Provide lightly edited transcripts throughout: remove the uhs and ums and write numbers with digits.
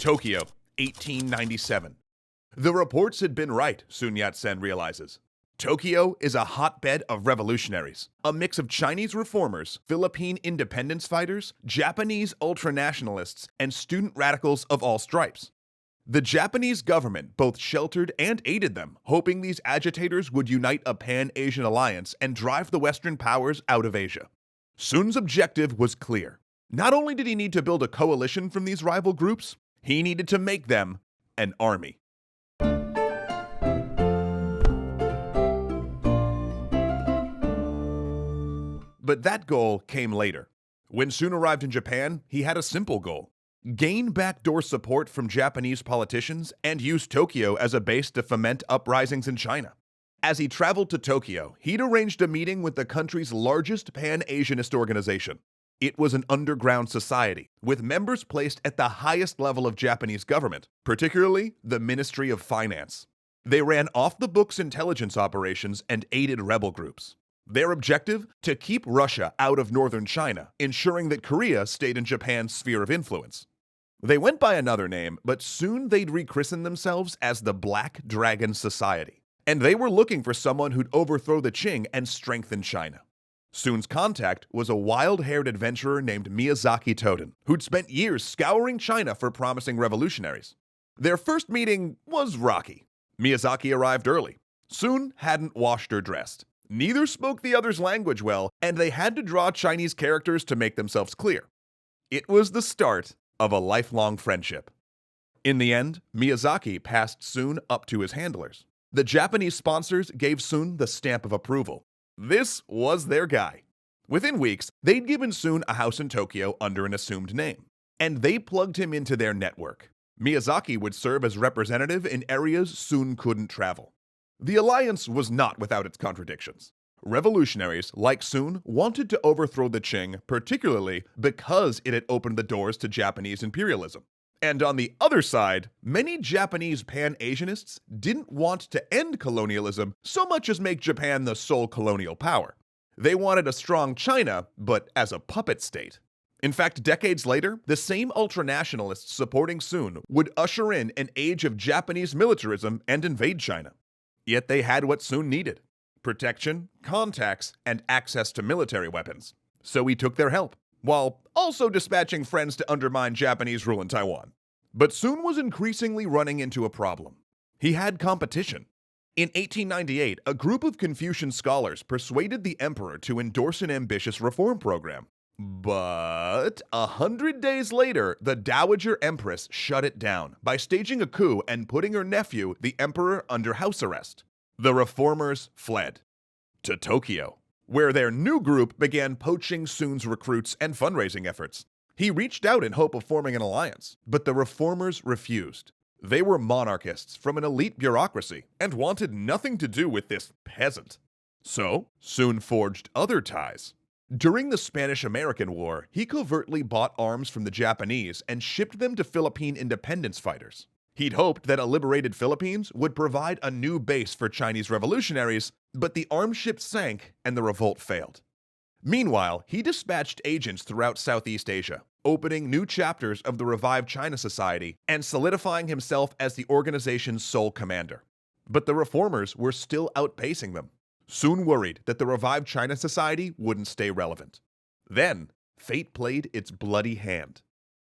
Tokyo, 1897. The reports had been right, Sun Yat-sen realizes. Tokyo is a hotbed of revolutionaries, a mix of Chinese reformers, Philippine independence fighters, Japanese ultranationalists, and student radicals of all stripes. The Japanese government both sheltered and aided them, hoping these agitators would unite a pan-Asian alliance and drive the Western powers out of Asia. Sun's objective was clear. Not only did he need to build a coalition from these rival groups, he needed to make them an army. But that goal came later. When Sun arrived in Japan, he had a simple goal: gain backdoor support from Japanese politicians and use Tokyo as a base to foment uprisings in China. As he traveled to Tokyo, he'd arranged a meeting with the country's largest pan-Asianist organization. It was an underground society, with members placed at the highest level of Japanese government, particularly the Ministry of Finance. They ran off-the-books intelligence operations and aided rebel groups. Their objective? To keep Russia out of northern China, ensuring that Korea stayed in Japan's sphere of influence. They went by another name, but soon they'd rechristen themselves as the Black Dragon Society. And they were looking for someone who'd overthrow the Qing and strengthen China. Sun's contact was a wild-haired adventurer named Miyazaki Toden, who'd spent years scouring China for promising revolutionaries. Their first meeting was rocky. Miyazaki arrived early. Sun hadn't washed or dressed. Neither spoke the other's language well, and they had to draw Chinese characters to make themselves clear. It was the start of a lifelong friendship. In the end, Miyazaki passed Sun up to his handlers. The Japanese sponsors gave Sun the stamp of approval. This was their guy. Within weeks, they'd given Sun a house in Tokyo under an assumed name, and they plugged him into their network. Miyazaki would serve as representative in areas Sun couldn't travel. The alliance was not without its contradictions. Revolutionaries, like Sun, wanted to overthrow the Qing, particularly because it had opened the doors to Japanese imperialism. And on the other side, many Japanese pan-Asianists didn't want to end colonialism so much as make Japan the sole colonial power. They wanted a strong China, but as a puppet state. In fact, decades later, the same ultranationalists supporting Sun would usher in an age of Japanese militarism and invade China. Yet they had what Sun needed: protection, contacts, and access to military weapons. So he took their help, while also dispatching friends to undermine Japanese rule in Taiwan. But Sun was increasingly running into a problem. He had competition. In 1898, a group of Confucian scholars persuaded the emperor to endorse an ambitious reform program. But 100 days later, the Dowager Empress shut it down by staging a coup and putting her nephew, the emperor, under house arrest. The reformers fled to Tokyo, where their new group began poaching Sun's recruits and fundraising efforts. He reached out in hope of forming an alliance, but the reformers refused. They were monarchists from an elite bureaucracy and wanted nothing to do with this peasant. So, Sun forged other ties. During the Spanish-American War, he covertly bought arms from the Japanese and shipped them to Philippine independence fighters. He'd hoped that a liberated Philippines would provide a new base for Chinese revolutionaries, but the arms ship sank and the revolt failed. Meanwhile, he dispatched agents throughout Southeast Asia, opening new chapters of the revived China Society and solidifying himself as the organization's sole commander. But the reformers were still outpacing them. Sun worried that the revived China Society wouldn't stay relevant. Then, fate played its bloody hand.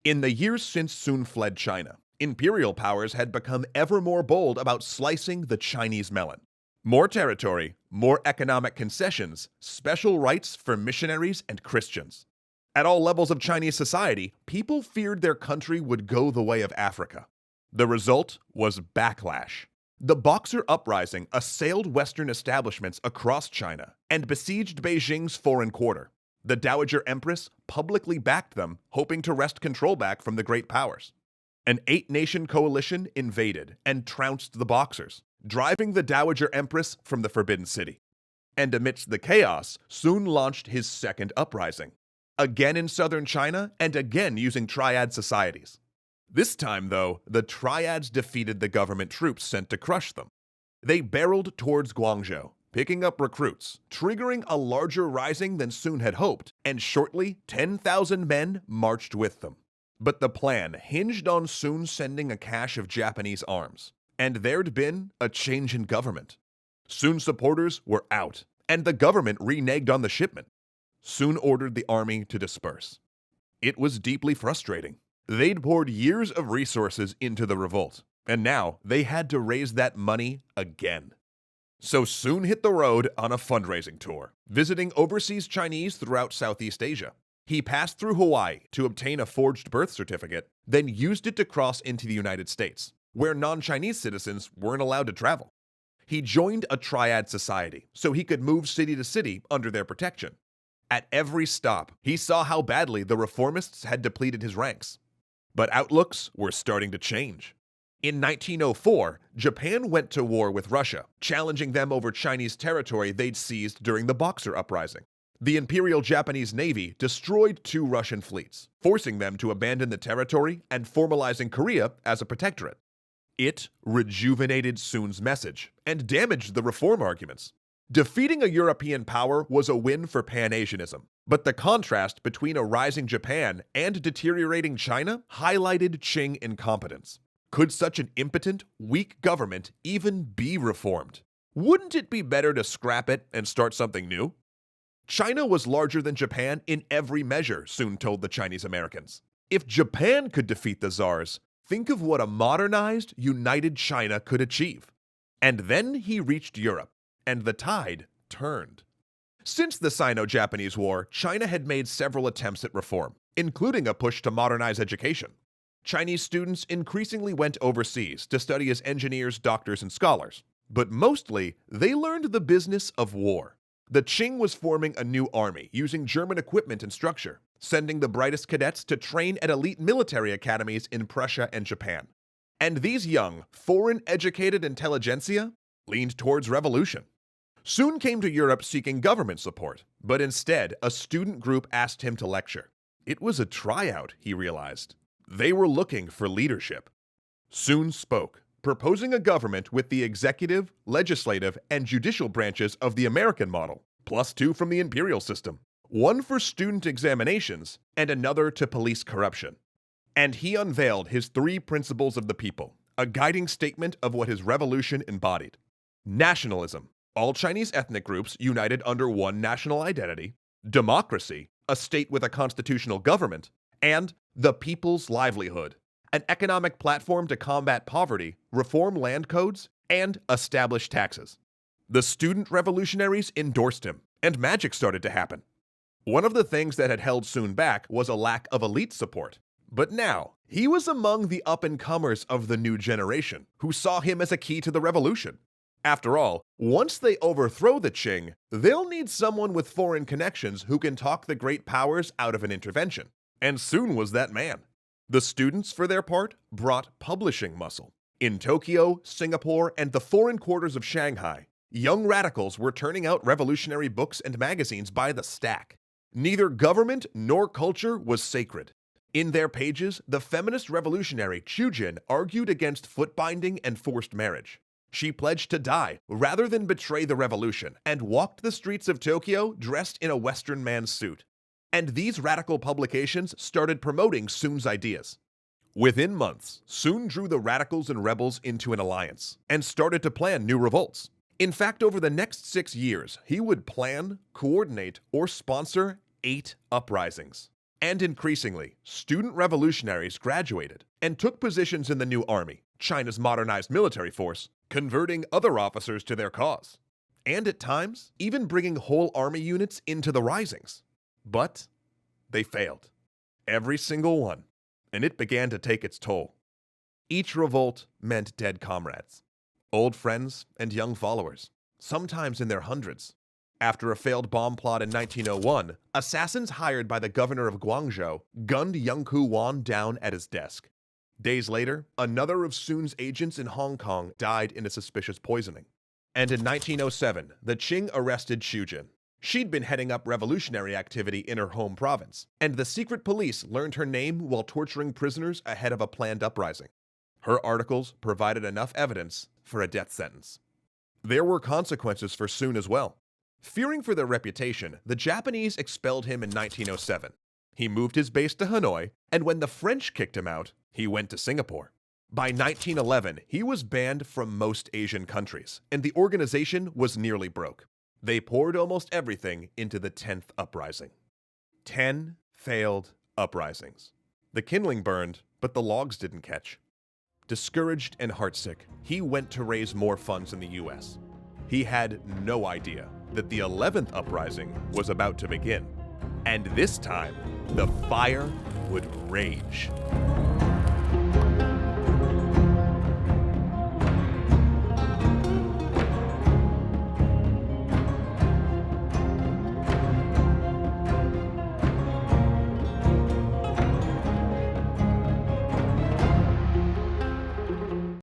In the years since Sun fled China, imperial powers had become ever more bold about slicing the Chinese melon. More territory, more economic concessions, special rights for missionaries and Christians. At all levels of Chinese society, people feared their country would go the way of Africa. The result was backlash. The Boxer Uprising assailed Western establishments across China and besieged Beijing's foreign quarter. The Dowager Empress publicly backed them, hoping to wrest control back from the great powers. An 8-nation coalition invaded and trounced the Boxers, driving the Dowager Empress from the Forbidden City. And amidst the chaos, Sun launched his second uprising, again in southern China and again using triad societies. This time, though, the triads defeated the government troops sent to crush them. They barreled towards Guangzhou, picking up recruits, triggering a larger rising than Sun had hoped, and shortly 10,000 men marched with them. But the plan hinged on Sun sending a cache of Japanese arms, and there'd been a change in government. Sun supporters were out, and the government reneged on the shipment. Sun ordered the army to disperse. It was deeply frustrating. They'd poured years of resources into the revolt, and now they had to raise that money again. So Sun hit the road on a fundraising tour, visiting overseas Chinese throughout Southeast Asia. He passed through Hawaii to obtain a forged birth certificate, then used it to cross into the United States, where non-Chinese citizens weren't allowed to travel. He joined a triad society so he could move city to city under their protection. At every stop, he saw how badly the reformists had depleted his ranks. But outlooks were starting to change. In 1904, Japan went to war with Russia, challenging them over Chinese territory they'd seized during the Boxer Uprising. The Imperial Japanese Navy destroyed 2 Russian fleets, forcing them to abandon the territory and formalizing Korea as a protectorate. It rejuvenated Sun's message and damaged the reform arguments. Defeating a European power was a win for Pan-Asianism, but the contrast between a rising Japan and deteriorating China highlighted Qing incompetence. Could such an impotent, weak government even be reformed? Wouldn't it be better to scrap it and start something new? China was larger than Japan in every measure, Sun told the Chinese Americans. If Japan could defeat the czars, think of what a modernized, united China could achieve. And then he reached Europe, and the tide turned. Since the Sino-Japanese War, China had made several attempts at reform, including a push to modernize education. Chinese students increasingly went overseas to study as engineers, doctors, and scholars. But mostly, they learned the business of war. The Qing was forming a new army using German equipment and structure, sending the brightest cadets to train at elite military academies in Prussia and Japan. And these young, foreign-educated intelligentsia leaned towards revolution. Sun came to Europe seeking government support, but instead, a student group asked him to lecture. It was a tryout, he realized. They were looking for leadership. Sun spoke, proposing a government with the executive, legislative, and judicial branches of the American model, plus 2 from the imperial system, 1 for student examinations and another to police corruption. And he unveiled his 3 principles of the people, a guiding statement of what his revolution embodied. Nationalism, all Chinese ethnic groups united under one national identity; democracy, a state with a constitutional government; and the people's livelihood, an economic platform to combat poverty, reform land codes, and establish taxes. The student revolutionaries endorsed him, and magic started to happen. One of the things that had held Sun back was a lack of elite support. But now, he was among the up-and-comers of the new generation, who saw him as a key to the revolution. After all, once they overthrow the Qing, they'll need someone with foreign connections who can talk the great powers out of an intervention. And Sun was that man. The students, for their part, brought publishing muscle. In Tokyo, Singapore, and the foreign quarters of Shanghai, young radicals were turning out revolutionary books and magazines by the stack. Neither government nor culture was sacred. In their pages, the feminist revolutionary Chu Jin argued against foot binding and forced marriage. She pledged to die rather than betray the revolution and walked the streets of Tokyo dressed in a Western man's suit. And these radical publications started promoting Sun's ideas. Within months, Sun drew the radicals and rebels into an alliance and started to plan new revolts. In fact, over the next 6 years, he would plan, coordinate, or sponsor 8 uprisings. And increasingly, student revolutionaries graduated and took positions in the new army, China's modernized military force, converting other officers to their cause. And at times, even bringing whole army units into the risings. But they failed. Every single one. And it began to take its toll. Each revolt meant dead comrades, old friends and young followers, sometimes in their hundreds. After a failed bomb plot in 1901, assassins hired by the governor of Guangzhou gunned Young Ku Wan down at his desk. Days later, another of Sun's agents in Hong Kong died in a suspicious poisoning. And in 1907, the Qing arrested Chu Jin. She'd been heading up revolutionary activity in her home province, and the secret police learned her name while torturing prisoners ahead of a planned uprising. Her articles provided enough evidence for a death sentence. There were consequences for Sun as well. Fearing for their reputation, the Japanese expelled him in 1907. He moved his base to Hanoi, and when the French kicked him out, he went to Singapore. By 1911, he was banned from most Asian countries, and the organization was nearly broke. They poured almost everything into the 10th uprising. 10 failed uprisings. The kindling burned, but the logs didn't catch. Discouraged and heartsick, he went to raise more funds in the US. He had no idea that the 11th uprising was about to begin. And this time, the fire would rage.